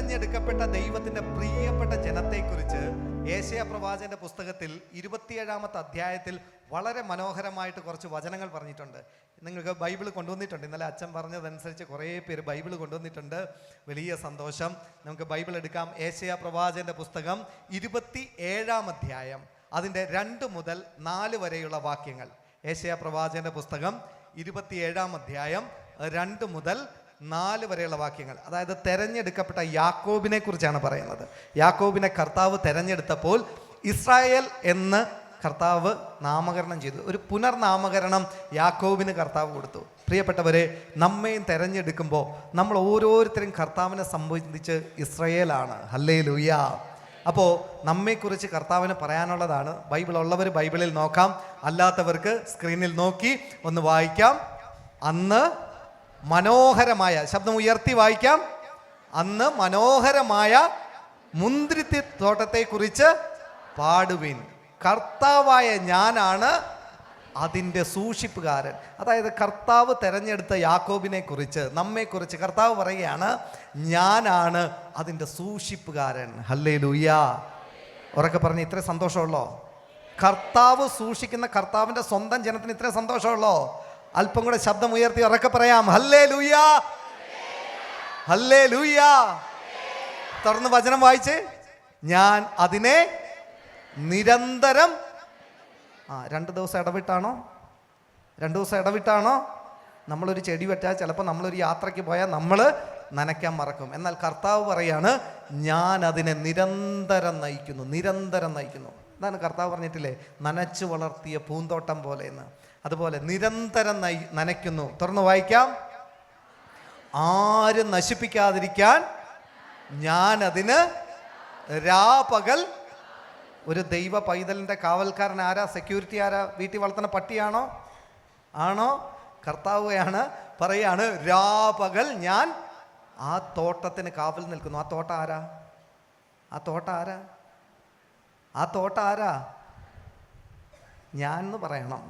തെരഞ്ഞെടുക്കപ്പെട്ട ദൈവത്തിന്റെ പ്രിയപ്പെട്ട ജനത്തെക്കുറിച്ച് യേശയ്യാ പ്രവാചകന്റെ പുസ്തകത്തിൽ 27-ാമത്തെ അധ്യായത്തിൽ വളരെ മനോഹരമായിട്ട് കുറച്ച് വചനങ്ങൾ പറഞ്ഞിട്ടുണ്ട്. നിങ്ങൾക്ക് ബൈബിൾ കൊണ്ടുവന്നിട്ടുണ്ട്. ഇന്നലെ അച്ഛൻ പറഞ്ഞതനുസരിച്ച് കുറേ പേര് ബൈബിൾ കൊണ്ടുവന്നിട്ടുണ്ട്. വലിയ സന്തോഷം. നമുക്ക് ബൈബിൾ എടുക്കാം. യേശയ്യാ പ്രവാചകന്റെ പുസ്തകം 27-ാം അധ്യായം, അതിൻ്റെ 2 മുതൽ 4 വരെയുള്ള വാക്യങ്ങൾ. യേശയ്യാ പ്രവാചകന്റെ പുസ്തകം 27-ാം അധ്യായം 2 മുതൽ 4 വരെയുള്ള വാക്യങ്ങൾ. അതായത് തെരഞ്ഞെടുക്കപ്പെട്ട യാക്കോബിനെ കുറിച്ചാണ് പറയുന്നത്. യാക്കോബിനെ കർത്താവ് തെരഞ്ഞെടുത്തപ്പോൾ ഇസ്രായേൽ എന്ന് കർത്താവ് നാമകരണം ചെയ്തു. ഒരു പുനർനാമകരണം യാക്കോബിന് കർത്താവ് കൊടുത്തു. പ്രിയപ്പെട്ടവരെ, നമ്മയും തെരഞ്ഞെടുക്കുമ്പോൾ നമ്മൾ ഓരോരുത്തരും കർത്താവിനെ സംബന്ധിച്ച് ഇസ്രായേലാണ്. ഹല്ലേലൂയ. അപ്പോൾ നമ്മെക്കുറിച്ച് കർത്താവിന് പറയാനുള്ളതാണ്. ബൈബിൾ ഉള്ളവർ ബൈബിളിൽ നോക്കാം, അല്ലാത്തവർക്ക് സ്ക്രീനിൽ നോക്കി ഒന്ന് വായിക്കാം. അന്ന് മനോഹരമായ, ശബ്ദം ഉയർത്തി വായിക്കാം, അന്ന് മനോഹരമായ മുന്തിരിത്തോട്ടത്തെക്കുറിച്ച് പാടുവിൻ, കർത്താവായ ഞാനാണ് അതിൻ്റെ സൂക്ഷിപ്പുകാരൻ. അതായത് കർത്താവ് തെരഞ്ഞെടുത്ത യാക്കോബിനെ കുറിച്ച്, നമ്മെക്കുറിച്ച് കർത്താവ് പറയുകയാണ്, ഞാനാണ് അതിൻ്റെ സൂക്ഷിപ്പുകാരൻ. ഹല്ലേലൂയ. ഉറക്കെ പറഞ്ഞ് ഇത്ര സന്തോഷമുള്ളോ? കർത്താവ് സൂക്ഷിക്കുന്ന കർത്താവിൻ്റെ സ്വന്തം ജനത്തിന് ഇത്ര സന്തോഷമുള്ളോ? അല്പം കൂടെ ശബ്ദം ഉയർത്തി ഉറക്കെ പറയാം, ഹല്ലേലൂയ, ഹല്ലേലൂയ. തുറന്ന് വചനം വായിച്ച്, ഞാൻ അതിനെ നിരന്തരം 2 ദിവസം ഇടവിട്ടാണോ? 2 ദിവസം ഇടവിട്ടാണോ? നമ്മളൊരു ചെടി വെച്ചാൽ ചിലപ്പോൾ നമ്മളൊരു യാത്രയ്ക്ക് പോയാൽ നമ്മൾ നനയ്ക്കാൻ മറക്കും. എന്നാൽ കർത്താവ് പറയാണ്, ഞാൻ അതിനെ നിരന്തരം നയിക്കുന്നു, നിരന്തരം നയിക്കുന്നു. എന്താണ് കർത്താവ് പറഞ്ഞിട്ടില്ലേ, നനച്ചു വളർത്തിയ പൂന്തോട്ടം പോലെ എന്ന്. അതുപോലെ നിരന്തരം നനയ്ക്കുന്നു. തുറന്ന് വായിക്കാം, ആരും നശിപ്പിക്കാതിരിക്കാൻ ഞാൻ അതിന് രാപകൽ. ഒരു ദൈവ പൈതലിൻ്റെ കാവൽക്കാരൻ ആരാ? സെക്യൂരിറ്റി ആരാ? വീട്ടിൽ വളർത്തുന്ന പട്ടിയാണോ? ആണോ? കർത്താവുകയാണ്. പറയാണ്, രാപകൽ ഞാൻ ആ തോട്ടത്തിന് കാവൽ നിൽക്കുന്നു. ആ തോട്ടം ആരാ? ആ തോട്ടം ആരാ? ആ തോട്ടം ആരാ? ഞാൻ എന്ന് പറയണം,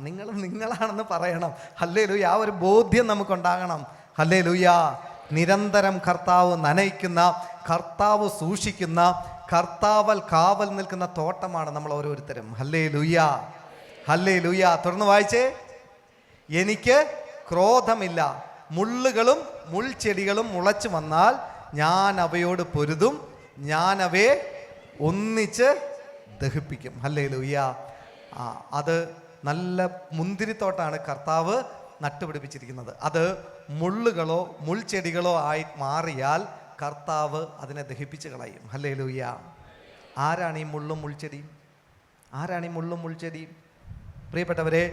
നിങ്ങളാണെന്ന് പറയണം. ഹല്ലേലൂയ. ആ ഒരു ബോധ്യം നമുക്കുണ്ടാകണം. ഹല്ലേലൂയ. നിരന്തരം കർത്താവ് നനയ്ക്കുന്ന, കർത്താവ് സൂക്ഷിക്കുന്ന, കർത്താവൽ കാവൽ നിൽക്കുന്ന തോട്ടമാണ് നമ്മൾ ഓരോരുത്തരും. Hallelujah, hallelujah. തുടർന്ന് വായിച്ചേ, എനിക്ക് ക്രോധമില്ല, മുള്ളുകളും മുൾച്ചെടികളും മുളച്ചു വന്നാൽ ഞാൻ അവയോട് പൊരുതും, ഞാൻ അവയെ ഒന്നിച്ച് ദഹിപ്പിക്കും. ഹല്ലേലൂയ. അത് നല്ല മുന്തിരിത്തോട്ടാണ് കർത്താവ് നട്ടുപിടിപ്പിച്ചിരിക്കുന്നത്. അത് മുള്ളുകളോ മുൾച്ചെടികളോ ആയി മാറിയാൽ കർത്താവ് അതിനെ ദഹിപ്പിച്ച് കളയും. ഹല്ലേലൂയ. ആരാണ് ഈ മുള്ളും മുൾച്ചെടിയും? ആരാണ് ഈ മുള്ളും മുൾച്ചെടിയും? പ്രിയപ്പെട്ടവരെ,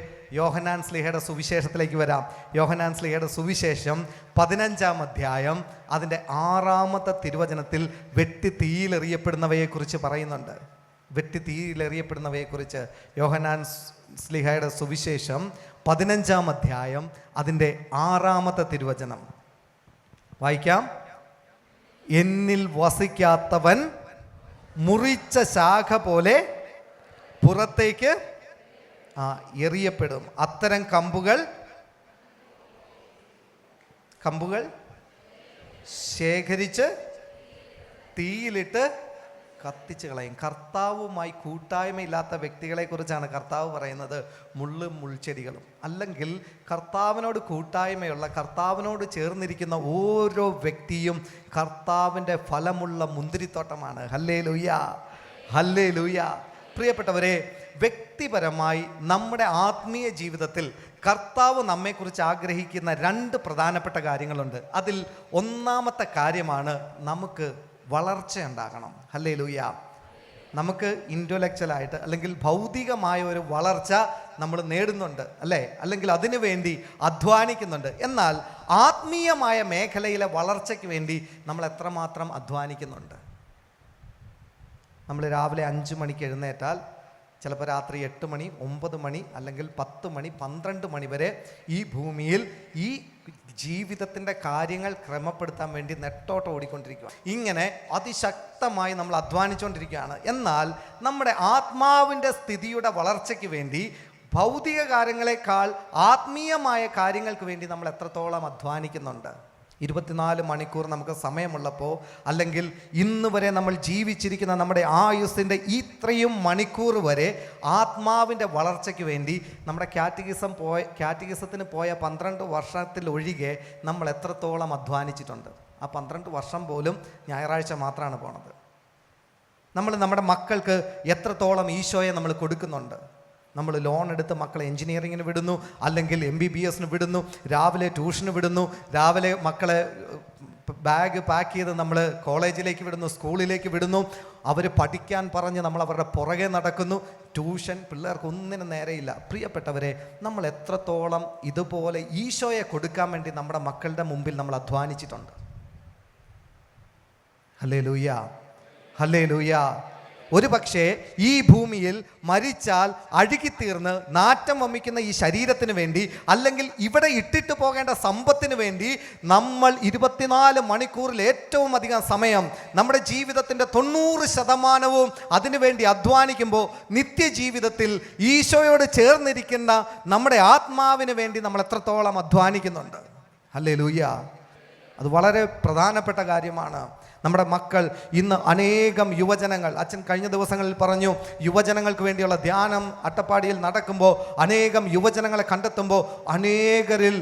യോഹന്നാൻ ശ്ലീഹയുടെ സുവിശേഷത്തിലേക്ക് വരാം. യോഹന്നാൻ ശ്ലീഹയുടെ സുവിശേഷം 15-ാം അധ്യായം അതിൻ്റെ 6-ാമത്തെ തിരുവചനത്തിൽ വെട്ടി തീയിലെറിയപ്പെടുന്നവയെക്കുറിച്ച് പറയുന്നുണ്ട്. വെട്ടി തീയിലെറിയപ്പെടുന്നവയെക്കുറിച്ച് യോഹന്നാൻ ശ്ലീഹയുടെ സുവിശേഷം 15-ാം അധ്യായം അതിൻ്റെ 6-ാമത്തെ തിരുവചനം വായിക്കാം. എന്നിൽ വസിക്കാത്തവൻ മുറിച്ച ശാഖ പോലെ പുറത്തേക്ക് എറിയപ്പെടും. അത്തരം കമ്പുകൾ ശേഖരിച്ച് തീയിലിട്ട് കത്തിച്ച് കളയും. കർത്താവുമായി കൂട്ടായ്മയില്ലാത്ത വ്യക്തികളെ കുറിച്ചാണ് കർത്താവ് പറയുന്നത്, മുള്ളും മുൾച്ചെടികളും. അല്ലെങ്കിൽ കർത്താവിനോട് കൂട്ടായ്മയുള്ള, കർത്താവിനോട് ചേർന്നിരിക്കുന്ന ഓരോ വ്യക്തിയും കർത്താവിൻ്റെ ഫലമുള്ള മുന്തിരിത്തോട്ടമാണ്. Hallelujah, hallelujah. പ്രിയപ്പെട്ടവരെ, വ്യക്തിപരമായി നമ്മുടെ ആത്മീയ ജീവിതത്തിൽ കർത്താവ് നമ്മെക്കുറിച്ച് ആഗ്രഹിക്കുന്ന 2 പ്രധാനപ്പെട്ട കാര്യങ്ങളുണ്ട്. അതിൽ 1-ാമത്തെ കാര്യമാണ് നമുക്ക് വളർച്ചയുണ്ടാകണം. ഹല്ലേലൂയ. നമുക്ക് ഇൻ്റലക്ച്വലായിട്ട് അല്ലെങ്കിൽ ഭൗതികമായ ഒരു വളർച്ച നമ്മൾ നേടുന്നുണ്ട്, അല്ലേ? അല്ലെങ്കിൽ അതിനു വേണ്ടി അധ്വാനിക്കുന്നുണ്ട്. എന്നാൽ ആത്മീയമായ മേഖലയിലെ വളർച്ചയ്ക്ക് വേണ്ടി നമ്മൾ എത്രമാത്രം അധ്വാനിക്കുന്നുണ്ട്? നമ്മൾ രാവിലെ 5 മണിക്ക് എഴുന്നേറ്റാൽ ചിലപ്പോൾ രാത്രി 8 മണി, 9 മണി, അല്ലെങ്കിൽ 10 മണി, 12 മണി വരെ ഈ ഭൂമിയിൽ ഈ ജീവിതത്തിൻ്റെ കാര്യങ്ങൾ ക്രമപ്പെടുത്താൻ വേണ്ടി നെട്ടോട്ടം ഓടിക്കൊണ്ടിരിക്കുക. ഇങ്ങനെ അതിശക്തമായി നമ്മൾ അധ്വാനിച്ചുകൊണ്ടിരിക്കുകയാണ്. എന്നാൽ നമ്മുടെ ആത്മാവിൻ്റെ സ്ഥിതിയുടെ വളർച്ചയ്ക്ക് വേണ്ടി ഭൗതിക കാര്യങ്ങളെക്കാൾ ആത്മീയമായ കാര്യങ്ങൾക്ക് വേണ്ടി നമ്മൾ എത്രത്തോളം അധ്വാനിക്കുന്നുണ്ട്? 24 മണിക്കൂർ നമുക്ക് സമയമുള്ളപ്പോൾ, അല്ലെങ്കിൽ ഇന്ന് വരെ നമ്മൾ ജീവിച്ചിരിക്കുന്ന നമ്മുടെ ആയുസ്സിൻ്റെ ഇത്രയും മണിക്കൂർ വരെ ആത്മാവിൻ്റെ വളർച്ചയ്ക്ക് വേണ്ടി നമ്മുടെ കാറ്റഗിസത്തിന് പോയ 12 വർഷത്തിലൊഴികെ നമ്മൾ എത്രത്തോളം അധ്വാനിച്ചിട്ടുണ്ട്? ആ 12 വർഷം പോലും ഞായറാഴ്ച മാത്രമാണ് പോണത്. നമ്മൾ നമ്മുടെ മക്കൾക്ക് എത്രത്തോളം ഈശോയെ നമ്മൾ കൊടുക്കുന്നുണ്ട്? നമ്മൾ ലോൺ എടുത്ത് മക്കളെ എൻജിനീയറിങ്ങിന് വിടുന്നു, അല്ലെങ്കിൽ MBBSന് വിടുന്നു, രാവിലെ ട്യൂഷന് വിടുന്നു, രാവിലെ മക്കളെ ബാഗ് പാക്ക് ചെയ്ത് നമ്മൾ കോളേജിലേക്ക് വിടുന്നു, സ്കൂളിലേക്ക് വിടുന്നു. അവർ പഠിക്കാൻ പറഞ്ഞ് നമ്മൾ അവരുടെ പുറകെ നടക്കുന്നു. ട്യൂഷൻ പിള്ളേർക്ക് ഒന്നിനും നേരെയില്ല. പ്രിയപ്പെട്ടവരെ, നമ്മൾ എത്രത്തോളം ഇതുപോലെ ഈശോയെ കൊടുക്കാൻ വേണ്ടി നമ്മുടെ മക്കളുടെ മുമ്പിൽ നമ്മൾ അധ്വാനിച്ചിട്ടുണ്ട്? Hallelujah, hallelujah. ഒരു പക്ഷേ ഈ ഭൂമിയിൽ മരിച്ചാൽ അഴുകിത്തീർന്ന് നാറ്റം വമിക്കുന്ന ഈ ശരീരത്തിന് വേണ്ടി, അല്ലെങ്കിൽ ഇവിടെ ഇട്ടിട്ട് പോകേണ്ട സമ്പത്തിന് വേണ്ടി നമ്മൾ 24 മണിക്കൂറിൽ ഏറ്റവും അധികം സമയം നമ്മുടെ ജീവിതത്തിൻ്റെ 90% അതിനുവേണ്ടി അധ്വാനിക്കുമ്പോൾ, നിത്യജീവിതത്തിൽ ഈശോയോട് ചേർന്നിരിക്കുന്ന നമ്മുടെ ആത്മാവിന് വേണ്ടി നമ്മൾ എത്രത്തോളം അധ്വാനിക്കുന്നുണ്ട്? ഹല്ലേലൂയ. അത് വളരെ പ്രധാനപ്പെട്ട കാര്യമാണ്. നമ്മുടെ മക്കൾ ഇന്ന് അനേകം യുവജനങ്ങൾ, അച്ഛൻ കഴിഞ്ഞ ദിവസങ്ങളിൽ പറഞ്ഞു, യുവജനങ്ങൾക്ക് വേണ്ടിയുള്ള ധ്യാനം അട്ടപ്പാടിയിൽ നടക്കുമ്പോൾ അനേകം യുവജനങ്ങളെ കണ്ടെത്തുമ്പോൾ അനേകരിൽ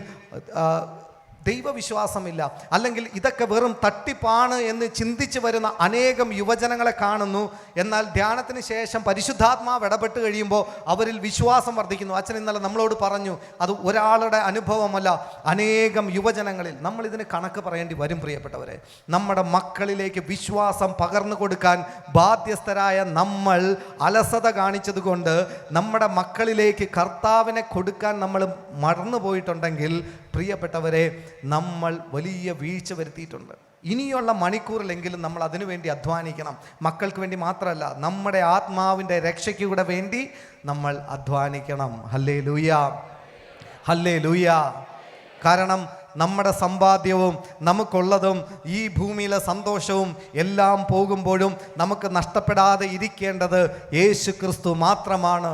ദൈവവിശ്വാസമില്ല, അല്ലെങ്കിൽ ഇതൊക്കെ വെറും തട്ടിപ്പാണ് എന്ന് ചിന്തിച്ച് വരുന്ന അനേകം യുവജനങ്ങളെ കാണുന്നു. എന്നാൽ ധ്യാനത്തിന് ശേഷം പരിശുദ്ധാത്മാവ് ഇടപെട്ട് കഴിയുമ്പോൾ അവരിൽ വിശ്വാസം വർദ്ധിക്കുന്നു. അച്ഛൻ ഇന്നലെ നമ്മളോട് പറഞ്ഞു, അത് ഒരാളുടെ അനുഭവമല്ല, അനേകം യുവജനങ്ങളിൽ. നമ്മൾ ഇതിന് കണക്ക് പറയേണ്ടി വരും. പ്രിയപ്പെട്ടവരെ, നമ്മുടെ മക്കളിലേക്ക് വിശ്വാസം പകർന്നു കൊടുക്കാൻ ബാധ്യസ്ഥരായ നമ്മൾ അലസത കാണിച്ചതുകൊണ്ട് നമ്മുടെ മക്കളിലേക്ക് കർത്താവിനെ കൊടുക്കാൻ നമ്മൾ മറന്നുപോയിട്ടുണ്ടെങ്കിൽ, പ്രിയപ്പെട്ടവരെ, നമ്മൾ വലിയ വീഴ്ച വരുത്തിയിട്ടുണ്ട്. ഇനിയുള്ള മണിക്കൂറിലെങ്കിലും നമ്മൾ അതിനു വേണ്ടി അധ്വാനിക്കണം. മക്കൾക്ക് വേണ്ടി മാത്രമല്ല, നമ്മുടെ ആത്മാവിൻ്റെ രക്ഷയ്ക്ക് കൂടെ വേണ്ടി നമ്മൾ അധ്വാനിക്കണം. Hallelujah, hallelujah. കാരണം നമ്മുടെ സമ്പാദ്യവും നമുക്കുള്ളതും ഈ ഭൂമിയിലെ സന്തോഷവും എല്ലാം പോകുമ്പോഴും നമുക്ക് നഷ്ടപ്പെടാതെ ഇരിക്കേണ്ടത് യേശു ക്രിസ്തു മാത്രമാണ്.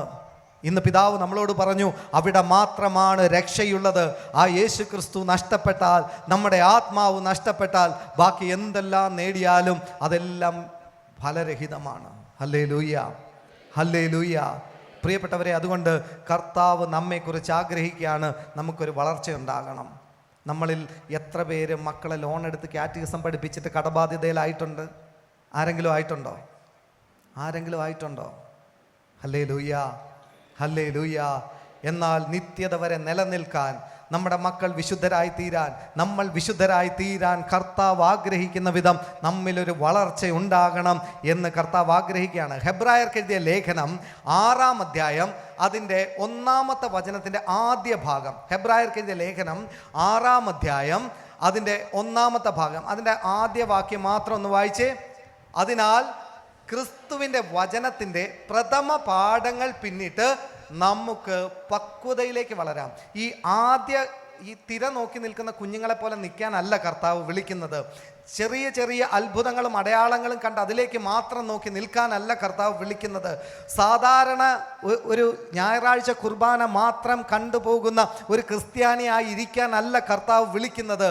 ഇന്ന് പിതാവ് നമ്മളോട് പറഞ്ഞു, അവിടെ മാത്രമാണ് രക്ഷയുള്ളത്. ആ യേശു ക്രിസ്തു നഷ്ടപ്പെട്ടാൽ, നമ്മുടെ ആത്മാവ് നഷ്ടപ്പെട്ടാൽ, ബാക്കി എന്തെല്ലാം നേടിയാലും അതെല്ലാം ഫലരഹിതമാണ്. Hallelujah, hallelujah. പ്രിയപ്പെട്ടവരെ, അതുകൊണ്ട് കർത്താവ് നമ്മെക്കുറിച്ച് ആഗ്രഹിക്കുകയാണ് നമുക്കൊരു വളർച്ചയുണ്ടാകണം. നമ്മളിൽ എത്ര പേര് മക്കളെ ലോൺ എടുത്ത് കാറ്റഗിസം പഠിപ്പിച്ചിട്ട് കടബാധ്യതയിലായിട്ടുണ്ട്? ആരെങ്കിലും ആയിട്ടുണ്ടോ? ആരെങ്കിലും ആയിട്ടുണ്ടോ? Hallelujah, hallelujah. എന്നാൽ നിത്യത വരെ നിലനിൽക്കാൻ, നമ്മുടെ മക്കൾ വിശുദ്ധരായി തീരാൻ, നമ്മൾ വിശുദ്ധരായി തീരാൻ കർത്താവ് ആഗ്രഹിക്കുന്ന വിധം നമ്മിലൊരു വളർച്ച ഉണ്ടാകണം എന്ന് കർത്താവ് ആഗ്രഹിക്കുകയാണ്. ഹെബ്രായർക്ക് എഴുതിയ ലേഖനം 6-ാം അധ്യായം അതിൻ്റെ 1-ാമത്തെ വചനത്തിൻ്റെ ആദ്യ ഭാഗം. ഹെബ്രായർക്ക് എഴുതിയ ലേഖനം 6-ാം അധ്യായം അതിൻ്റെ 1-ാമത്തെ ഭാഗം, അതിൻ്റെ ആദ്യ വാക്യം മാത്രം ഒന്ന് വായിച്ചേ. അതിനാൽ ക്രിസ്തുവിൻ്റെ വചനത്തിൻ്റെ പ്രഥമ പാഠങ്ങൾ പിന്നിട്ട് നമുക്ക് പക്വതയിലേക്ക് വളരാം. ഈ തിര നോക്കി നിൽക്കുന്ന കുഞ്ഞുങ്ങളെ പോലെ നിൽക്കാനല്ല കർത്താവ് വിളിക്കുന്നത്. ചെറിയ ചെറിയ അത്ഭുതങ്ങളും അടയാളങ്ങളും കണ്ട് അതിലേക്ക് മാത്രം നോക്കി നിൽക്കാനല്ല കർത്താവ് വിളിക്കുന്നത്. സാധാരണ ഒരു ഞായറാഴ്ച കുർബാന മാത്രം കണ്ടുപോകുന്ന ഒരു ക്രിസ്ത്യാനിയായി ഇരിക്കാനല്ല കർത്താവ് വിളിക്കുന്നത്.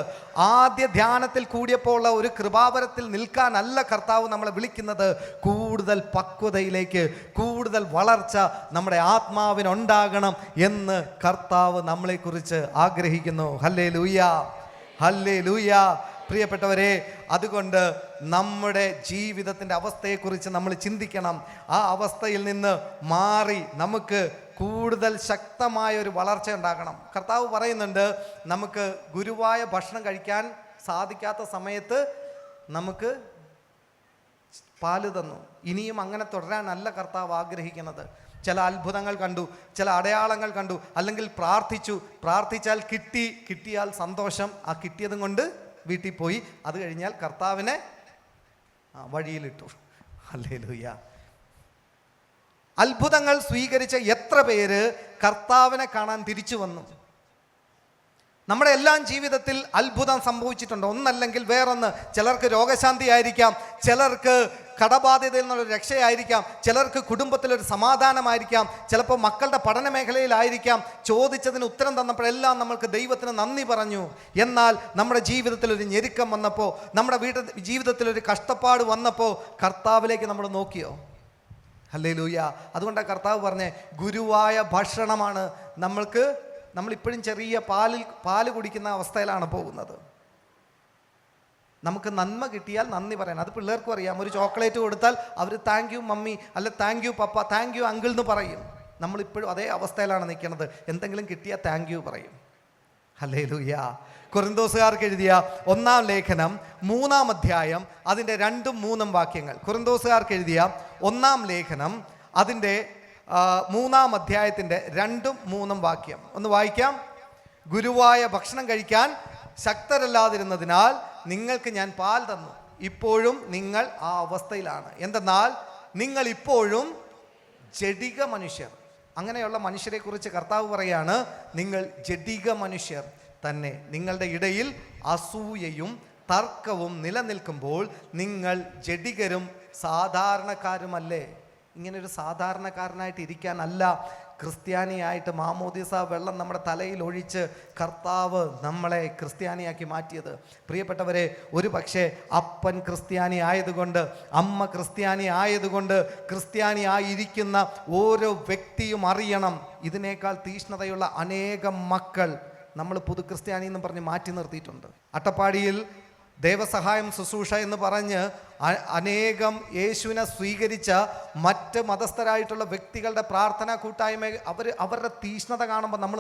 ആദ്യ ധ്യാനത്തിൽ കൂടിയപ്പോൾ ഉള്ള ഒരു കൃപാവരത്തിൽ നിൽക്കാനല്ല കർത്താവ് നമ്മളെ വിളിക്കുന്നത്. കൂടുതൽ പക്വതയിലേക്ക്, കൂടുതൽ വളർച്ച നമ്മുടെ ആത്മാവിനുണ്ടാകണം എന്ന് കർത്താവ് നമ്മളെക്കുറിച്ച് ആഗ്രഹിക്കുന്നു. Hallelujah, hallelujah. പ്രിയപ്പെട്ടവരെ, അതുകൊണ്ട് നമ്മുടെ ജീവിതത്തിൻ്റെ അവസ്ഥയെക്കുറിച്ച് നമ്മൾ ചിന്തിക്കണം. ആ അവസ്ഥയിൽ നിന്ന് മാറി നമുക്ക് കൂടുതൽ ശക്തമായ ഒരു വളർച്ച ഉണ്ടാകണം. കർത്താവ് പറയുന്നുണ്ട്, നമുക്ക് ഗുരുവായ ഭക്ഷണം കഴിക്കാൻ സാധിക്കാത്ത സമയത്ത് നമുക്ക് പാല് തന്നു. ഇനിയും അങ്ങനെ തുടരാനല്ല കർത്താവ് ആഗ്രഹിക്കുന്നത്. ചില അത്ഭുതങ്ങൾ കണ്ടു, ചില അടയാളങ്ങൾ കണ്ടു, അല്ലെങ്കിൽ പ്രാർത്ഥിച്ചാൽ കിട്ടിയാൽ സന്തോഷം, ആ കിട്ടിയതും കൊണ്ട് വീട്ടിൽ പോയി, അത് കഴിഞ്ഞാൽ കർത്താവിനെ വഴിയിലിട്ടു. ഹല്ലേലൂയ. അത്ഭുതങ്ങൾ സ്വീകരിച്ച എത്ര പേര് കർത്താവിനെ കാണാൻ തിരിച്ചു വന്നു? നമ്മുടെ എല്ലാം ജീവിതത്തിൽ അത്ഭുതം സംഭവിച്ചിട്ടുണ്ട്, ഒന്നല്ലെങ്കിൽ വേറൊന്ന്. ചിലർക്ക് രോഗശാന്തി ആയിരിക്കാം, ചിലർക്ക് കടബാധ്യതയിൽ നിന്നുള്ള രക്ഷയായിരിക്കാം, ചിലർക്ക് കുടുംബത്തിലൊരു സമാധാനമായിരിക്കാം, ചിലപ്പോൾ മക്കളുടെ പഠന മേഖലയിലായിരിക്കാം. ചോദിച്ചതിന് ഉത്തരം തന്നപ്പോഴെല്ലാം നമ്മൾക്ക് ദൈവത്തിന് നന്ദി പറഞ്ഞു. എന്നാൽ നമ്മുടെ ജീവിതത്തിൽ ഒരു ഞെരുക്കം വന്നപ്പോൾ, നമ്മുടെ ജീവിതത്തിൽ ഒരു കഷ്ടപ്പാട് വന്നപ്പോൾ കർത്താവിലേക്ക് നമ്മൾ നോക്കിയോ? ഹല്ലേലൂയ. അതുകൊണ്ടാണ് കർത്താവ് പറഞ്ഞേ, ഗുരുവായ ഭക്ഷണമാണ് നമ്മളിപ്പോഴും ചെറിയ പാല് കുടിക്കുന്ന അവസ്ഥയിലാണ് പോകുന്നത്. നമുക്ക് നന്മ കിട്ടിയാൽ നന്ദി പറയാൻ, അത് പിള്ളേർക്കും അറിയാം. ഒരു ചോക്ലേറ്റ് കൊടുത്താൽ അവർ താങ്ക് യു മമ്മി, അല്ല thank you papa, thank you uncle എന്ന് പറയും. നമ്മളിപ്പോഴും അതേ അവസ്ഥയിലാണ് നിൽക്കുന്നത്. എന്തെങ്കിലും കിട്ടിയാൽ താങ്ക് യു പറയും. ഹല്ലേലൂയ. കൊരിന്തോസുകാർക്ക് എഴുതിയ 1-ാം ലേഖനം 3-ാം അധ്യായം അതിൻ്റെ 2-3 വാക്യങ്ങൾ. കൊരിന്തോസുകാർക്ക് എഴുതിയ 1-ാം ലേഖനം അതിൻ്റെ 3-ാം അധ്യായത്തിൻ്റെ 2-3 വാക്യം ഒന്ന് വായിക്കാം. ഗുരുവായ ഭക്ഷണം കഴിക്കാൻ ശക്തരല്ലാതിരുന്നതിനാൽ നിങ്ങൾക്ക് ഞാൻ പാൽ തന്നു. ഇപ്പോഴും നിങ്ങൾ ആ അവസ്ഥയിലാണ്. എന്തെന്നാൽ നിങ്ങൾ ഇപ്പോഴും ജഡിക മനുഷ്യർ. അങ്ങനെയുള്ള മനുഷ്യരെ കുറിച്ച് കർത്താവ് പറയാണ്, നിങ്ങൾ ജഡിക മനുഷ്യർ തന്നെ. നിങ്ങളുടെ ഇടയിൽ അസൂയയും തർക്കവും നിലനിൽക്കുമ്പോൾ നിങ്ങൾ ജഡികരും സാധാരണക്കാരുമല്ലേ? ഇങ്ങനൊരു സാധാരണക്കാരനായിട്ട് ഇരിക്കാനല്ല ക്രിസ്ത്യാനിയായിട്ട് മാമോദിസ വെള്ളം നമ്മുടെ തലയിൽ ഒഴിച്ച് കർത്താവ് നമ്മളെ ക്രിസ്ത്യാനിയാക്കി മാറ്റിയത്. പ്രിയപ്പെട്ടവരെ, ഒരു പക്ഷേ അപ്പൻ ക്രിസ്ത്യാനി ആയതുകൊണ്ട്, അമ്മ ക്രിസ്ത്യാനി ആയതുകൊണ്ട്, ക്രിസ്ത്യാനി ആയിരിക്കുന്ന ഓരോ വ്യക്തിയും അറിയണം, ഇതിനേക്കാൾ തീഷ്ണതയുള്ള അനേകം മക്കൾ നമ്മൾ പുതു ക്രിസ്ത്യാനി എന്ന് പറഞ്ഞ് മാറ്റി നിർത്തിയിട്ടുണ്ട്. അട്ടപ്പാടിയിൽ ദേവസഹായം ശുശ്രൂഷ എന്ന് പറഞ്ഞ് അനേകം യേശുവിനെ സ്വീകരിച്ച മറ്റ് മതസ്ഥരായിട്ടുള്ള വ്യക്തികളുടെ പ്രാർത്ഥനാ കൂട്ടായ്മ അവരുടെ തീഷ്ണത കാണുമ്പോൾ നമ്മൾ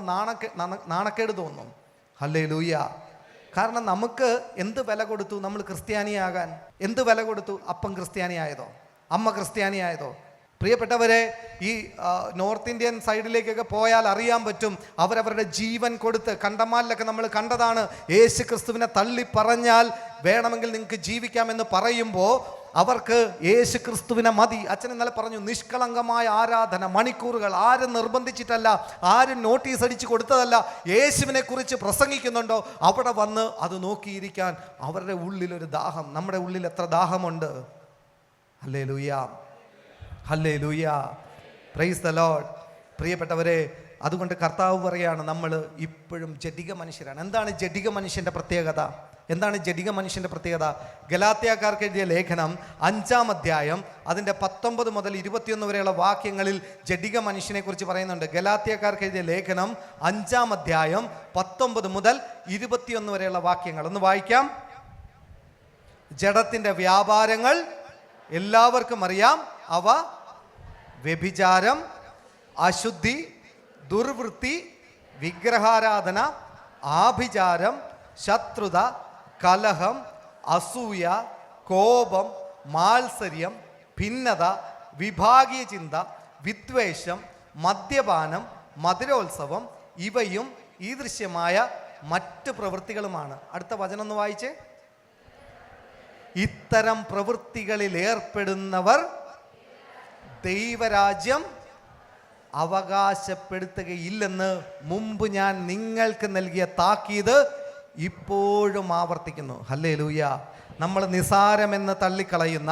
നാണക്കേട് തോന്നും. ഹല്ലേലൂയ. കാരണം നമുക്ക് എന്ത് വില കൊടുത്തു നമ്മൾ ക്രിസ്ത്യാനിയാകാൻ? എന്ത് വില കൊടുത്തു? അപ്പം ക്രിസ്ത്യാനിയായതോ? അമ്മ ക്രിസ്ത്യാനിയായതോ? പ്രിയപ്പെട്ടവരെ, ഈ നോർത്ത് ഇന്ത്യൻ സൈഡിലേക്കൊക്കെ പോയാൽ അറിയാൻ പറ്റും, അവരവരുടെ ജീവൻ കൊടുത്ത്, കണ്ടമാലിലൊക്കെ നമ്മൾ കണ്ടതാണ്, യേശു ക്രിസ്തുവിനെ തള്ളി പറഞ്ഞാൽ വേണമെങ്കിൽ നിങ്ങൾക്ക് ജീവിക്കാമെന്ന് പറയുമ്പോൾ അവർക്ക് യേശു ക്രിസ്തുവിനെ മതി. അച്ഛൻ ഇന്നലെ പറഞ്ഞു, നിഷ്കളങ്കമായ ആരാധന, മണിക്കൂറുകൾ, ആരും നിർബന്ധിച്ചിട്ടല്ല, ആരും നോട്ടീസ് അടിച്ച് കൊടുത്തതല്ല. യേശുവിനെ കുറിച്ച് പ്രസംഗിക്കുന്നുണ്ടോ അവിടെ വന്ന് അത് നോക്കിയിരിക്കാൻ അവരുടെ ഉള്ളിലൊരു ദാഹം. നമ്മുടെ ഉള്ളിൽ എത്ര ദാഹമുണ്ട്! Hallelujah, hallelujah, praise the lord. പ്രിയപ്പെട്ടവരെ, അതുകൊണ്ട് കർത്താവ് പറയാണ്, നമ്മൾ ഇപ്പോഴും ജഡിക മനുഷ്യരാണ്. എന്താണ് ജഡിക മനുഷ്യൻ്റെ പ്രത്യേകത? എന്താണ് ജഡിക മനുഷ്യൻ്റെ പ്രത്യേകത? ഗലാത്യക്കാർക്ക് എഴുതിയ ലേഖനം 5-ാം അധ്യായം അതിൻ്റെ 19 മുതൽ 21 വരെയുള്ള വാക്യങ്ങളിൽ ജഡിക മനുഷ്യനെ കുറിച്ച് പറയുന്നുണ്ട്. ഗലാത്യക്കാർക്ക് എഴുതിയ ലേഖനം 5-ാം അധ്യായം 19 മുതൽ 21 വരെയുള്ള വാക്യങ്ങൾ ഒന്ന് വായിക്കാം. ജഡത്തിൻ്റെ വ്യാപാരങ്ങൾ എല്ലാവർക്കും അറിയാം. അവ വ്യഭിചാരം, അശുദ്ധി, ദുർവൃത്തി, വിഗ്രഹാരാധന, ആഭിചാരം, ശത്രുത, കലഹം, അസൂയ, കോപം, മാത്സര്യം, ഭിന്നത, വിഭാഗീയ ചിന്ത, വിദ്വേഷം, മദ്യപാനം, മധുരോത്സവം, ഇവയും ഈ ദൃശ്യമായ മറ്റ് പ്രവൃത്തികളുമാണ്. അടുത്ത വചനം ഒന്ന് വായിച്ചേ. ഇത്തരം പ്രവൃത്തികളിൽ ഏർപ്പെടുന്നവർ ദൈവരാജ്യം അവകാശപ്പെടുത്തുകയില്ലെന്ന് മുമ്പ് ഞാൻ നിങ്ങൾക്ക് നൽകിയ താക്കീത് ഇപ്പോഴും ആവർത്തിക്കുന്നു. ഹല്ലേലൂയ. നമ്മൾ നിസാരമെന്ന് തള്ളിക്കളയുന്ന,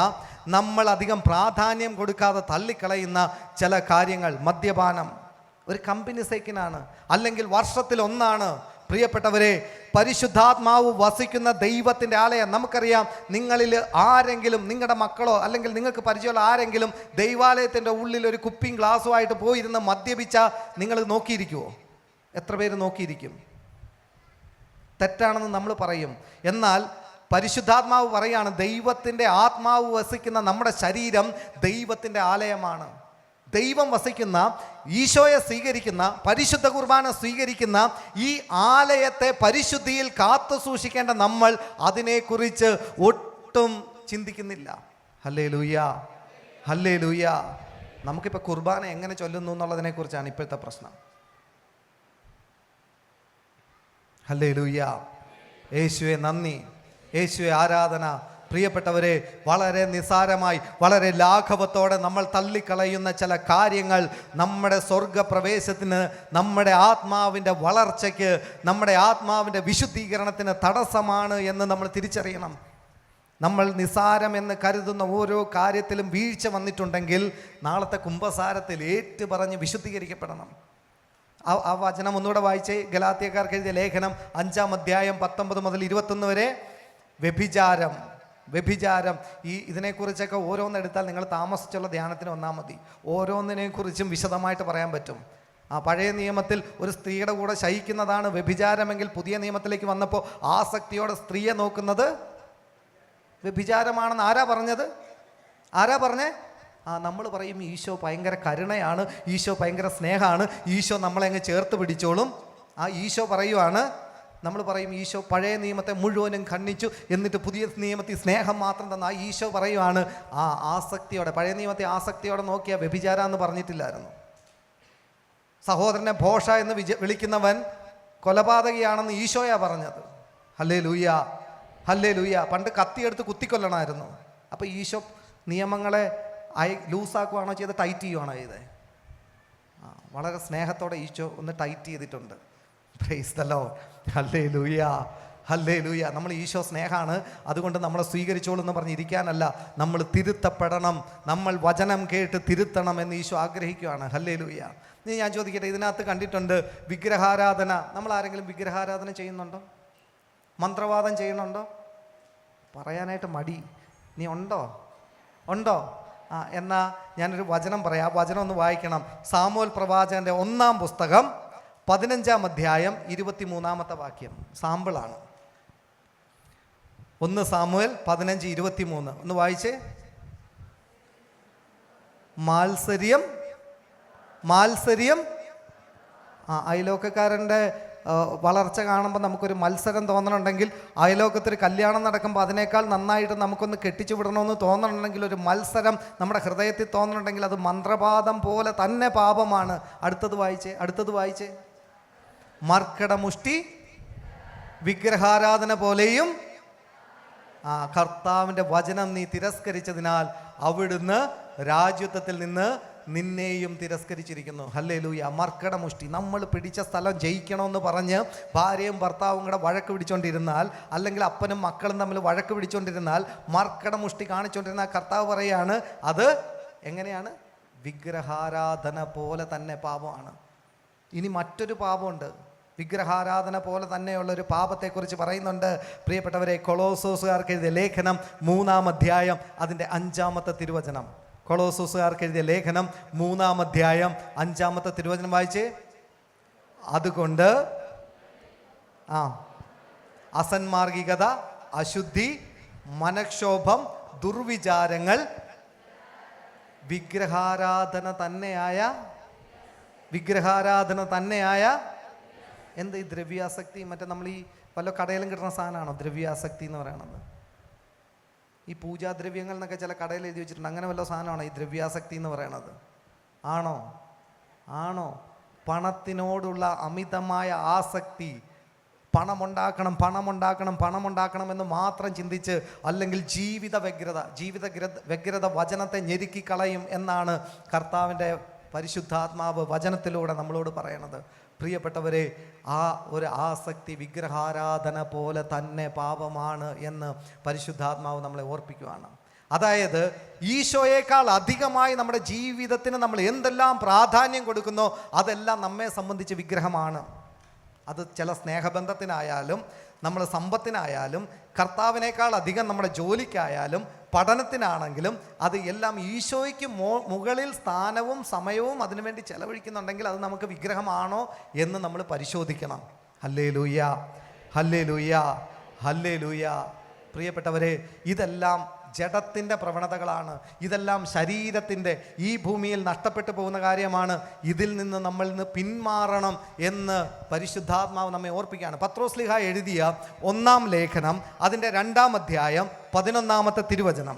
നമ്മൾ അധികം പ്രാധാന്യം കൊടുക്കാതെ തള്ളിക്കളയുന്ന ചില കാര്യങ്ങൾ, മദ്യപാനം ഒരു കമ്പനി സൈക്കിനാണ്, അല്ലെങ്കിൽ വർഷത്തിൽ ഒന്നാണ്. പ്രിയപ്പെട്ടവരെ, പരിശുദ്ധാത്മാവ് വസിക്കുന്ന ദൈവത്തിൻ്റെ ആലയം. നമുക്കറിയാം, നിങ്ങളിൽ ആരെങ്കിലും, നിങ്ങളുടെ മക്കളോ അല്ലെങ്കിൽ നിങ്ങൾക്ക് പരിചയമുള്ള ആരെങ്കിലും ദൈവാലയത്തിൻ്റെ ഉള്ളിൽ ഒരു കുപ്പിയും ഗ്ലാസ്സുമായിട്ട് പോയിരുന്ന് മദ്യപിച്ചാൽ നിങ്ങൾ നോക്കിയിരിക്കുമോ? എത്ര പേര് നോക്കിയിരിക്കും? തെറ്റാണെന്ന് നമ്മൾ പറയും. എന്നാൽ പരിശുദ്ധാത്മാവ് പറയാണ്, ദൈവത്തിൻ്റെ ആത്മാവ് വസിക്കുന്ന നമ്മുടെ ശരീരം ദൈവത്തിൻ്റെ ആലയമാണ്. ദൈവം വസിക്കുന്ന, ഈശോയെ സ്വീകരിക്കുന്ന, പരിശുദ്ധ കുർബാന സ്വീകരിക്കുന്ന ഈ ആലയത്തെ പരിശുദ്ധിയിൽ കാത്തു സൂക്ഷിക്കേണ്ട നമ്മൾ അതിനെക്കുറിച്ച് ഒട്ടും ചിന്തിക്കുന്നില്ല. Hallelujah, hallelujah. നമുക്കിപ്പോൾ കുർബാന എങ്ങനെ ചൊല്ലുന്നു എന്നുള്ളതിനെക്കുറിച്ചാണ് ഇപ്പോഴത്തെ പ്രശ്നം. ഹല്ലേലൂയ. യേശുവെ നന്ദി, യേശുവെ ആരാധന. പ്രിയപ്പെട്ടവരെ, വളരെ നിസ്സാരമായി വളരെ ലാഘവത്തോടെ നമ്മൾ തള്ളിക്കളയുന്ന ചില കാര്യങ്ങൾ നമ്മുടെ സ്വർഗപ്രവേശത്തിന്, നമ്മുടെ ആത്മാവിൻ്റെ വളർച്ചയ്ക്ക്, നമ്മുടെ ആത്മാവിൻ്റെ വിശുദ്ധീകരണത്തിന് തടസ്സമാണ് എന്ന് നമ്മൾ തിരിച്ചറിയണം. നമ്മൾ നിസ്സാരം എന്ന് കരുതുന്ന ഓരോ കാര്യത്തിലും വീഴ്ച വന്നിട്ടുണ്ടെങ്കിൽ നാളത്തെ കുംഭസാരത്തിൽ ഏറ്റുപറഞ്ഞ് വിശുദ്ധീകരിക്കപ്പെടണം. ആ വചനം ഒന്നുകൂടെ വായിച്ചേ. ഗലാത്യക്കാർക്ക് എഴുതിയ ലേഖനം 5-ാം അധ്യായം 19 മുതൽ 21 വരെ. വ്യഭിചാരം ഇതിനെക്കുറിച്ചൊക്കെ ഓരോന്നെടുത്താൽ നിങ്ങൾ താമസിച്ചുള്ള ധ്യാനത്തിന് വന്നാൽ മതി. ഓരോന്നിനെക്കുറിച്ചും വിശദമായിട്ട് പറയാൻ പറ്റും. പഴയ നിയമത്തിൽ ഒരു സ്ത്രീയുടെ കൂടെ ശയിക്കുന്നതാണ് വ്യഭിചാരമെങ്കിൽ പുതിയ നിയമത്തിലേക്ക് വന്നപ്പോൾ ആസക്തിയോടെ സ്ത്രീയെ നോക്കുന്നത് വ്യഭിചാരമാണെന്ന് ആരാ പറഞ്ഞേ? നമ്മൾ പറയും ഈശോ ഭയങ്കര കരുണയാണ്, ഈശോ ഭയങ്കര സ്നേഹമാണ്, ഈശോ നമ്മളെ അങ്ങ് ചേർത്ത് പിടിച്ചോളും. ഈശോ പറയുവാണ്, നമ്മൾ പറയും ഈശോ പഴയ നിയമത്തെ മുഴുവനും ഖണ്ഡിച്ചു, എന്നിട്ട് പുതിയ നിയമത്തിൽ സ്നേഹം മാത്രം തന്ന ഈശോ പറയുവാണ് ആസക്തിയോടെ. പഴയ നിയമത്തെ ആസക്തിയോടെ നോക്കിയാൽ വ്യഭിചാരം എന്ന് പറഞ്ഞിട്ടില്ലായിരുന്നു. സഹോദരനെ ഭോഷ എന്ന് വിളിക്കുന്നവൻ കൊലപാതകിയാണെന്ന് ഈശോയാ പറഞ്ഞത്. ഹല്ലേലൂയ. പണ്ട് കത്തിയെടുത്ത് കുത്തിക്കൊല്ലണമായിരുന്നു. അപ്പോൾ ഈശോ നിയമങ്ങളെ ലൂസാക്കുവാണോ ചെയ്ത്, ടൈറ്റ് ചെയ്യുവാണോ ചെയ്തത്? വളരെ സ്നേഹത്തോടെ ഈശോ ഒന്ന് ടൈറ്റ് ചെയ്തിട്ടുണ്ട്. Praise the Lord. ഹല്ലേലൂയ. നമ്മൾ ഈശോ സ്നേഹമാണ്, അതുകൊണ്ട് നമ്മളെ സ്വീകരിച്ചോളൂ എന്ന് പറഞ്ഞിരിക്കാനല്ല, നമ്മൾ തിരുത്തപ്പെടണം, നമ്മൾ വചനം കേട്ട് തിരുത്തണം എന്ന് ഈശോ ആഗ്രഹിക്കുകയാണ്. ഹല്ലേലൂയ. ഞാൻ ചോദിക്കട്ടെ, ഇതിനകത്ത് കണ്ടിട്ടുണ്ട് വിഗ്രഹാരാധന. നമ്മൾ ആരെങ്കിലും വിഗ്രഹാരാധന ചെയ്യുന്നുണ്ടോ? മന്ത്രവാദം ചെയ്യുന്നുണ്ടോ? പറയാനായിട്ട് മടി. നീ ഉണ്ടോ? എന്നാ ഞാനൊരു വചനം പറയാം. ആ വചനം ഒന്ന് വായിക്കണം. സാമുവേൽ പ്രവാചകന്റെ 1-ാം പുസ്തകം 15-ാം അധ്യായം 23-ാമത്തെ വാക്യം. സാമ്പിളാണ്. 1 സാമുവേൽ 15:23 ഒന്ന് വായിച്ചേ. മാത്സര്യം അയലോക്കക്കാരൻ്റെ വളർച്ച കാണുമ്പോൾ നമുക്കൊരു മത്സരം തോന്നണമെങ്കിൽ, അയലോക്കത്തൊരു കല്യാണം നടക്കുമ്പോൾ അതിനേക്കാൾ നന്നായിട്ട് നമുക്കൊന്ന് കെട്ടിച്ചു വിടണമെന്ന് തോന്നണമെങ്കിൽ, ഒരു മത്സരം നമ്മുടെ ഹൃദയത്തിൽ തോന്നണമെങ്കിൽ അത് മന്ത്രവാദം പോലെ തന്നെ പാപമാണ്. അടുത്തത് വായിച്ചേ. മർക്കടമുഷ്ടി വിഗ്രഹാരാധന പോലെയും. കർത്താവിൻ്റെ വചനം നീ തിരസ്കരിച്ചതിനാൽ അവിടുന്ന് രാജ്യത്വത്തിൽ നിന്ന് നിന്നെയും തിരസ്കരിച്ചിരിക്കുന്നു. ഹല്ലേലൂയ. മർക്കടമുഷ്ടി. നമ്മൾ പിടിച്ച സ്ഥലം ജയിക്കണമെന്ന് പറഞ്ഞ് ഭാര്യയും ഭർത്താവും കൂടെ വഴക്ക് പിടിച്ചുകൊണ്ടിരുന്നാൽ, അല്ലെങ്കിൽ അപ്പനും മക്കളും തമ്മിൽ വഴക്ക് പിടിച്ചുകൊണ്ടിരുന്നാൽ, മർക്കടമുഷ്ടി കാണിച്ചുകൊണ്ടിരുന്നാൽ കർത്താവ് പറയാണ് അത് എങ്ങനെയാണ്? വിഗ്രഹാരാധന പോലെ തന്നെ പാപമാണ്. ഇനി മറ്റൊരു പാപമുണ്ട്. വിഗ്രഹാരാധന പോലെ തന്നെയുള്ളൊരു പാപത്തെക്കുറിച്ച് പറയുന്നുണ്ട്. പ്രിയപ്പെട്ടവരെ, കൊളോസോസുകാർക്ക് എഴുതിയ ലേഖനം 3-ാം അധ്യായം അതിൻ്റെ 5-ാമത്തെ തിരുവചനം. കൊളോസോസുകാർക്ക് എഴുതിയ ലേഖനം 3-ാം അധ്യായം 5-ാമത്തെ തിരുവചനം വായിച്ചേ. അതുകൊണ്ട് അസന്മാർഗികത, അശുദ്ധി, മനക്ഷോഭം, ദുർവിചാരങ്ങൾ, വിഗ്രഹാരാധന തന്നെയായ എന്ത്? ഈ ദ്രവ്യാസക്തി. മറ്റേ നമ്മൾ ഈ വല്ല കടയിലും കിട്ടുന്ന സാധനമാണോ ദ്രവ്യാസക്തി എന്ന് പറയണത്? ഈ പൂജാദ്രവ്യങ്ങൾ എന്നൊക്കെ ചില കടയിൽ എഴുതി വെച്ചിട്ടുണ്ട്. അങ്ങനെ വല്ല സാധനമാണോ ഈ ദ്രവ്യാസക്തി എന്ന് പറയണത്? ആണോ? പണത്തിനോടുള്ള അമിതമായ ആസക്തി, പണമുണ്ടാക്കണം എന്ന് മാത്രം ചിന്തിച്ച്, അല്ലെങ്കിൽ ജീവിത വ്യഗ്രത വചനത്തെ ഞെരുക്കിക്കളയും എന്നാണ് കർത്താവിൻ്റെ പരിശുദ്ധാത്മാവ് വചനത്തിലൂടെ നമ്മളോട് പറയണത്. പ്രിയപ്പെട്ടവരെ, ഒരു ആസക്തി വിഗ്രഹാരാധന പോലെ തന്നെ പാപമാണ് എന്ന് പരിശുദ്ധാത്മാവ് നമ്മളെ ഓർപ്പിക്കുകയാണ്. അതായത് ഈശോയേക്കാൾ അധികമായി നമ്മുടെ ജീവിതത്തിന് നമ്മൾ എന്തെല്ലാം പ്രാധാന്യം കൊടുക്കുന്നോ അതെല്ലാം നമ്മെ സംബന്ധിച്ച് വിഗ്രഹമാണ്. അത് ചില സ്നേഹബന്ധത്തിനായാലും, നമ്മുടെ സമ്പത്തിനായാലും, കർത്താവിനേക്കാൾ അധികം നമ്മുടെ ജോലിക്കായാലും, പഠനത്തിനാണെങ്കിലും, അത് എല്ലാം ഈശോയ്ക്ക് മുകളിൽ സ്ഥാനവും സമയവും അതിനുവേണ്ടി ചെലവഴിക്കുന്നുണ്ടെങ്കിൽ അത് നമുക്ക് വിഗ്രഹമാണോ എന്ന് നമ്മൾ പരിശോധിക്കണം. ഹല്ലേലൂയ. പ്രിയപ്പെട്ടവരെ, ഇതെല്ലാം ജഡത്തിൻ്റെ പ്രവണതകളാണ്. ഇതെല്ലാം ശരീരത്തിൻ്റെ, ഈ ഭൂമിയിൽ നഷ്ടപ്പെട്ടു പോകുന്ന കാര്യമാണ്. ഇതിൽ നിന്ന് നമ്മൾ പിന്മാറണം എന്ന് പരിശുദ്ധാത്മാവ് നമ്മെ ഓർപ്പിക്കുകയാണ്. പത്രോസ്ലീഹ എഴുതിയ 1-ാം ലേഖനം അതിൻ്റെ 2-ാം അധ്യായം 11-ാമത്തെ തിരുവചനം.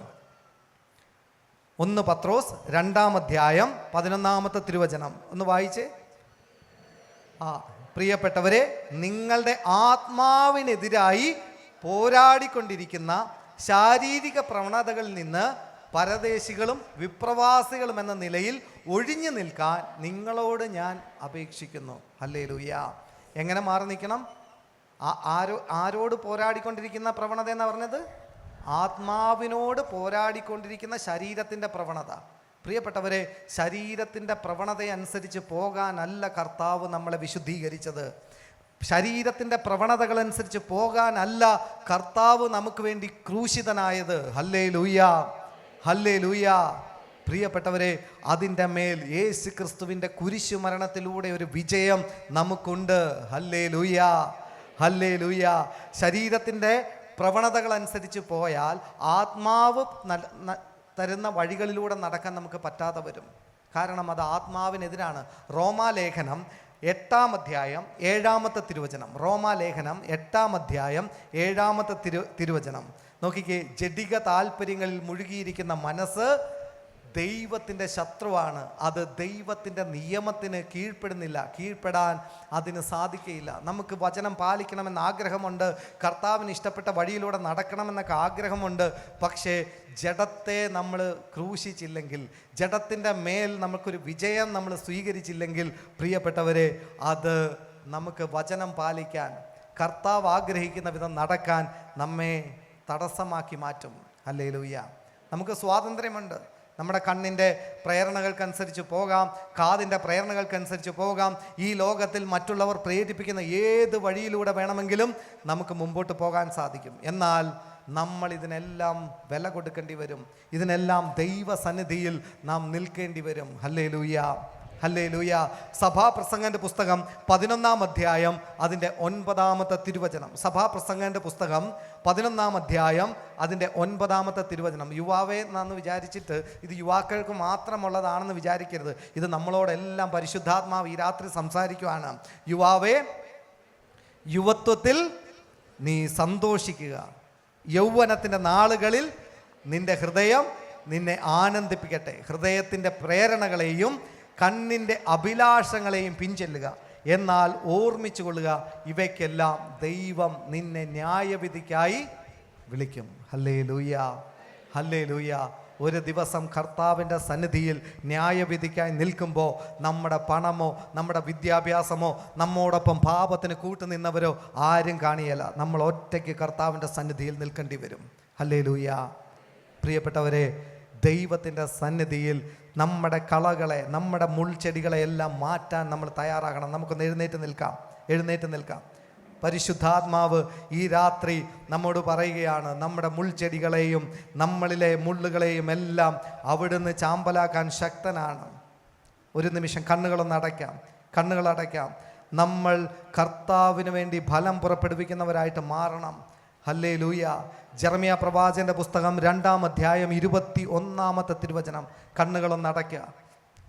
1 പത്രോസ് 2-ാം അധ്യായം 11-ാമത്തെ തിരുവചനം ഒന്ന് വായിച്ചേ. പ്രിയപ്പെട്ടവരെ, നിങ്ങളുടെ ആത്മാവിനെതിരായി പോരാടിക്കൊണ്ടിരിക്കുന്ന ശാരീരിക പ്രവണതകളിൽ നിന്ന് പരദേശികളും വിപ്രവാസികളും എന്ന നിലയിൽ ഒഴിഞ്ഞു നിൽക്കാൻ നിങ്ങളോട് ഞാൻ അപേക്ഷിക്കുന്നു. ഹല്ലേലൂയ. എങ്ങനെ മാറി നിൽക്കണം? ആരോട് പോരാടിക്കൊണ്ടിരിക്കുന്ന പ്രവണത എന്നാ പറഞ്ഞത്? ആത്മാവിനോട് പോരാടിക്കൊണ്ടിരിക്കുന്ന ശരീരത്തിൻ്റെ പ്രവണത. പ്രിയപ്പെട്ടവരെ, ശരീരത്തിൻ്റെ പ്രവണതയനുസരിച്ച് പോകാനല്ല കർത്താവ് നമ്മളെ വിശുദ്ധീകരിച്ചത്. ശരീരത്തിൻ്റെ പ്രവണതകളനുസരിച്ച് പോകാനല്ല കർത്താവ് നമുക്ക് വേണ്ടി ക്രൂശിതനായത്. Hallelujah, hallelujah. പ്രിയപ്പെട്ടവരെ, അതിൻ്റെ മേൽ യേശു ക്രിസ്തുവിൻ്റെ കുരിശു മരണത്തിലൂടെ ഒരു വിജയം നമുക്കുണ്ട്. Hallelujah, hallelujah. ശരീരത്തിൻ്റെ പ്രവണതകളനുസരിച്ച് പോയാൽ ആത്മാവ് തരുന്ന വഴികളിലൂടെ നടക്കാൻ നമുക്ക് പറ്റാതെ വരും. കാരണം അത് ആത്മാവിനെതിരാണ്. റോമാലേഖനം 8-ാം അധ്യായം 7-ാമത്തെ തിരുവചനം. റോമാലേഖനം 8-ാം അധ്യായം 7-ാമത്തെ തിരുവചനം നോക്കിക്കേ. ജഡിക താല്പര്യങ്ങളിൽ മുഴുകിയിരിക്കുന്ന മനസ്സ് ദൈവത്തിൻ്റെ ശത്രുവാണ്. അത് ദൈവത്തിൻ്റെ നിയമത്തിന് കീഴ്പ്പെടാൻ അതിന് സാധിക്കുകയില്ല. നമുക്ക് വചനം പാലിക്കണമെന്ന് ആഗ്രഹമുണ്ട്, കർത്താവിന് ഇഷ്ടപ്പെട്ട വഴിയിലൂടെ നടക്കണമെന്നൊക്കെ ആഗ്രഹമുണ്ട്. പക്ഷേ ജഡത്തെ നമ്മൾ ക്രൂശിച്ചില്ലെങ്കിൽ, ജഡത്തിൻ്റെ മേൽ നമുക്കൊരു വിജയം നമ്മൾ സ്വീകരിച്ചില്ലെങ്കിൽ, പ്രിയപ്പെട്ടവരെ, അത് നമുക്ക് വചനം പാലിക്കാൻ, കർത്താവ് ആഗ്രഹിക്കുന്ന വിധം നടക്കാൻ നമ്മെ തടസ്സമാക്കി മാറ്റും. ഹല്ലേലൂയ. നമുക്ക് സ്വാതന്ത്ര്യമുണ്ട്. നമ്മുടെ കണ്ണിൻ്റെ പ്രേരണകൾക്കനുസരിച്ച് പോകാം, കാതിൻ്റെ പ്രേരണകൾക്കനുസരിച്ച് പോകാം. ഈ ലോകത്തിൽ മറ്റുള്ളവർ പ്രേരിപ്പിക്കുന്ന ഏത് വഴിയിലൂടെ വേണമെങ്കിലും നമുക്ക് മുമ്പോട്ട് പോകാൻ സാധിക്കും. എന്നാൽ നമ്മൾ ഇതിനെല്ലാം വില കൊടുക്കേണ്ടി വരും. ഇതിനെല്ലാം ദൈവസന്നിധിയിൽ നാം നിൽക്കേണ്ടി വരും. Hallelujah, hallelujah. സഭാപ്രസംഗൻ്റെ പുസ്തകം 11-ാം അധ്യായം അതിൻ്റെ 9-ാമത്തെ തിരുവചനം. സഭാപ്രസംഗൻ്റെ പുസ്തകം 11-ാം അധ്യായം അതിൻ്റെ 9-ാമത്തെ തിരുവചനം. യുവാവേ എന്നാന്ന് വിചാരിച്ചിട്ട് ഇത് യുവാക്കൾക്ക് മാത്രമുള്ളതാണെന്ന് വിചാരിക്കരുത്. ഇത് നമ്മളോടെല്ലാം പരിശുദ്ധാത്മാവ് ഈ രാത്രി സംസാരിക്കുവാണ്. യുവാവേ, യുവത്വത്തിൽ നീ സന്തോഷിക്കുക. യൗവനത്തിൻ്റെ നാളുകളിൽ നിന്റെ ഹൃദയം നിന്നെ ആനന്ദിപ്പിക്കട്ടെ. ഹൃദയത്തിൻ്റെ പ്രേരണകളെയും കണ്ണിൻ്റെ അഭിലാഷങ്ങളെയും പിൻചെല്ലുക. എന്നാൽ ഓർമ്മിച്ചു കൊള്ളുക, ഇവയ്ക്കെല്ലാം ദൈവം നിന്നെ ന്യായവിധിക്കായി വിളിക്കും. Hallelujah, hallelujah. ഒരു ദിവസം കർത്താവിൻ്റെ സന്നിധിയിൽ ന്യായവിധിക്കായി നിൽക്കുമ്പോൾ നമ്മുടെ പണമോ നമ്മുടെ വിദ്യാഭ്യാസമോ നമ്മോടൊപ്പം പാപത്തിന് കൂട്ടുനിന്നവരോ ആരും കാണിയല്ല. നമ്മൾ ഒറ്റയ്ക്ക് കർത്താവിൻ്റെ സന്നിധിയിൽ നിൽക്കേണ്ടി വരും. ഹല്ലേലൂയ. പ്രിയപ്പെട്ടവരെ, ദൈവത്തിൻ്റെ സന്നിധിയിൽ നമ്മുടെ കളകളെ, നമ്മുടെ മുൾച്ചെടികളെ എല്ലാം മാറ്റാൻ നമ്മൾ തയ്യാറാകണം. നമുക്കൊന്ന് എഴുന്നേറ്റ് നിൽക്കാം. പരിശുദ്ധാത്മാവ് ഈ രാത്രി നമ്മോട് പറയുകയാണ്, നമ്മുടെ മുൾച്ചെടികളെയും നമ്മളിലെ മുള്ളുകളെയും എല്ലാം അവിടുന്ന് ചാമ്പലാക്കാൻ ശക്തനാണ്. ഒരു നിമിഷം കണ്ണുകളടയ്ക്കാം. നമ്മൾ കർത്താവിന് വേണ്ടി ഫലം പുറപ്പെടുവിക്കുന്നവരായിട്ട് മാറണം. ഹല്ലേലൂയ. ജെറമ്യാ പ്രവാചകന്റെ പുസ്തകം 2-ാം അധ്യായം 21-ാമത്തെ തിരുവചനം. കണ്ണുകളൊന്നടയ്ക്കുക.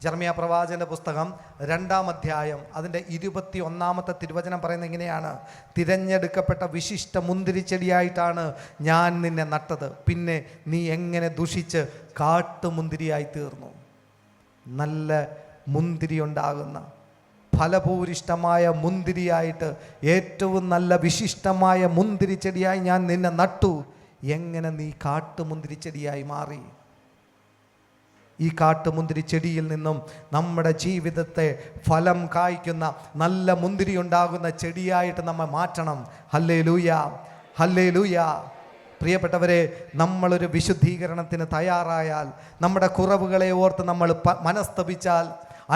ജെറമ്യാ പ്രവാചകന്റെ പുസ്തകം 2-ാം അധ്യായം അതിൻ്റെ 21-ാമത്തെ തിരുവചനം പറയുന്നത് ഇങ്ങനെയാണ്: തിരഞ്ഞെടുക്കപ്പെട്ട വിശിഷ്ട മുന്തിരിച്ചെടിയായിട്ടാണ് ഞാൻ നിന്നെ നട്ടത്, പിന്നെ നീ എങ്ങനെ ദുഷിച്ച് കാട്ടുമുന്തിരിയായി തീർന്നു. നല്ല മുന്തിരി ഉണ്ടാകുന്ന, ഫലഭൂരിഷ്ടമായ മുന്തിരിയായിട്ട്, ഏറ്റവും നല്ല വിശിഷ്ടമായ മുന്തിരിച്ചെടിയായി ഞാൻ നിന്നെ നട്ടു. എങ്ങനെ നീ കാട്ടുമുന്തിരിച്ചെടിയായി മാറി? ഈ കാട്ടുമുന്തിരിച്ചെടിയിൽ നിന്നും നമ്മുടെ ജീവിതത്തെ ഫലം കായ്ക്കുന്ന നല്ല മുന്തിരി ഉണ്ടാകുന്ന ചെടിയായിട്ട് നമ്മൾ മാറ്റണം. Hallelujah, hallelujah. പ്രിയപ്പെട്ടവരെ, നമ്മളൊരു വിശുദ്ധീകരണത്തിന് തയ്യാറായാൽ, നമ്മുടെ കുറവുകളെ ഓർത്ത് നമ്മൾ മനസ്തപിച്ചാൽ,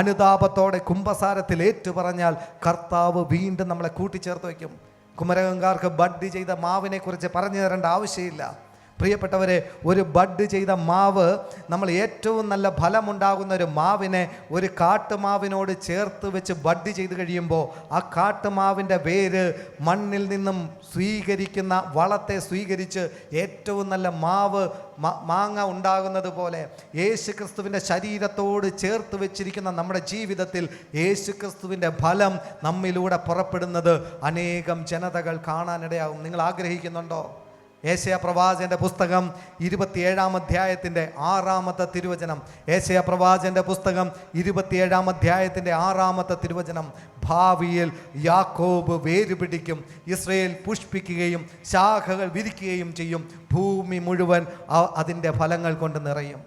അനുതാപത്തോടെ കുംഭസാരത്തിൽ ഏറ്റുപറഞ്ഞാൽ, കർത്താവ് വീണ്ടും നമ്മളെ കൂട്ടിച്ചേർത്ത് വയ്ക്കും. കുമരകംകാർക്ക് ബഡ് ചെയ്ത മാവിനെ കുറിച്ച് പറഞ്ഞു തരേണ്ട ആവശ്യമില്ല. പ്രിയപ്പെട്ടവരെ, ഒരു ബഡ് ചെയ്ത മാവ്, നമ്മൾ ഏറ്റവും നല്ല ഫലമുണ്ടാകുന്ന ഒരു മാവിനെ ഒരു കാട്ടുമാവിനോട് ചേർത്ത് വെച്ച് ബഡ് ചെയ്ത് കഴിയുമ്പോൾ ആ കാട്ടുമാവിൻ്റെ വേര് മണ്ണിൽ നിന്നും സ്വീകരിക്കുന്ന വളത്തെ സ്വീകരിച്ച് ഏറ്റവും നല്ല മാങ്ങ ഉണ്ടാകുന്നത് പോലെ യേശു ക്രിസ്തുവിൻ്റെ ശരീരത്തോട് ചേർത്ത് വെച്ചിരിക്കുന്ന നമ്മുടെ ജീവിതത്തിൽ യേശു ക്രിസ്തുവിൻ്റെ ഫലം നമ്മിലൂടെ പുറപ്പെടുന്നത് അനേകം ജനതകൾ കാണാനിടയാകും. നിങ്ങൾ ആഗ്രഹിക്കുന്നുണ്ടോ? ഏശയ്യാ പ്രവാചകന്റെ പുസ്തകം 27-ാം അധ്യായത്തിൻ്റെ 6-ാമത്തെ തിരുവചനം. ഏശയ്യാ പ്രവാചകന്റെ പുസ്തകം 27-ാം അധ്യായത്തിൻ്റെ 6-ാമത്തെ തിരുവചനം. ഭാവിയിൽ യാക്കോബ് വേരുപിടിക്കും, ഇസ്രയേൽ പുഷ്പിക്കുകയും ശാഖകൾ വിരിക്കുകയും ചെയ്യും, ഭൂമി മുഴുവൻ അതിൻ്റെ ഫലങ്ങൾ കൊണ്ട് നിറയും.